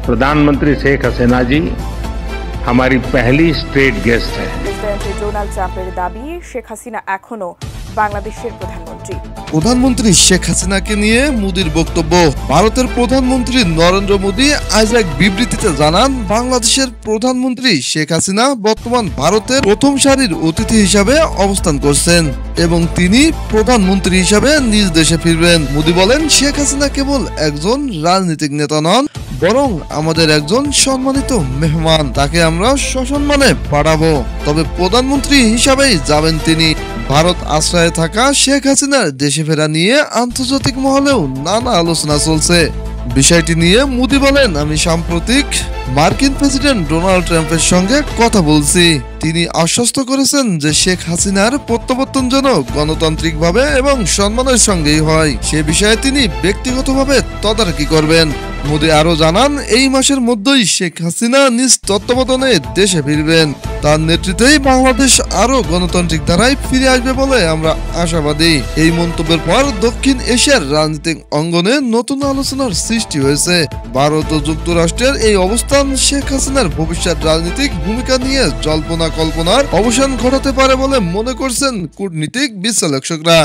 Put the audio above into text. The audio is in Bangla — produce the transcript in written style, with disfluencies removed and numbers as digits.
प्रधानमंत्री शेख हसीना जी हमारी पहली स्टेट गेस्ट है। প্রেসিডেন্ট ডোনাল্ড ট্রাম্পের দাবি শেখ হাসিনা এখনো বাংলাদেশের প্রধানমন্ত্রী। প্রধানমন্ত্রী শেখ হাসিনাকে নিয়ে মোদির বক্তব্য। ভারতের প্রধানমন্ত্রী নরেন্দ্র মোদি আজ এক বিবৃতিতে জানান, বাংলাদেশের প্রধানমন্ত্রী শেখ হাসিনা বর্তমান ভারতের প্রথম সারির অতিথি হিসাবে অবস্থান করছেন এবং তিনি প্রধানমন্ত্রী হিসাবে নিজ দেশে ফিরবেন। মোদি বলেন, শেখ হাসিনা কেবল একজন রাজনৈতিক নেতা নন, বরং আমাদের একজন সম্মানিত মেহমান। তাকে আমরা সসম্মানে পাঠাবো, তবে প্রধানমন্ত্রী হিসাবেই যাবেন তিনি। ভারত আশ্রয়ে থাকা শেখ হাসিনার দেশে ফেরা নিয়ে আন্তর্জাতিক মহলেও নানা আলোচনা চলছে। বিষয়টি নিয়ে মোদি বলেন, আমি সাম্প্রতিক মার্কিন প্রেসিডেন্ট ডোনাল্ড ট্রাম্পের সঙ্গে কথা বলছি। তিনি আশ্বস্ত করেছেন যে শেখ হাসিনার প্রত্যাবর্তন যেন গণতান্ত্রিকভাবে এবং সম্মানের সঙ্গেই হয়। সে বিষয়ে তিনি ব্যক্তিগতভাবে তদারকি করবেন। মোদি আরো জানান, এই মাসের মধ্যেই শেখ হাসিনা নিজ তত্ত্বাবধানে দেশে ফিরবেন। তার নেতৃত্বেই বাংলাদেশ আরো গণতান্ত্রিক ধারায় ফিরে আসবে বলে আমরা আশাবাদী। এই মন্তব্যের পর দক্ষিণ এশিয়ার রাজনৈতিক অঙ্গনে নতুন আলোচনার সৃষ্টি হয়েছে। ভারত ও যুক্তরাষ্ট্রের এই অবস্থান শেখ হাসিনার ভবিষ্যৎ রাজনৈতিক ভূমিকা নিয়ে জল্পনা কল্পনার অবসান ঘটাতে পারে বলে মনে করছেন কূটনীতিক বিশ্লেষকরা।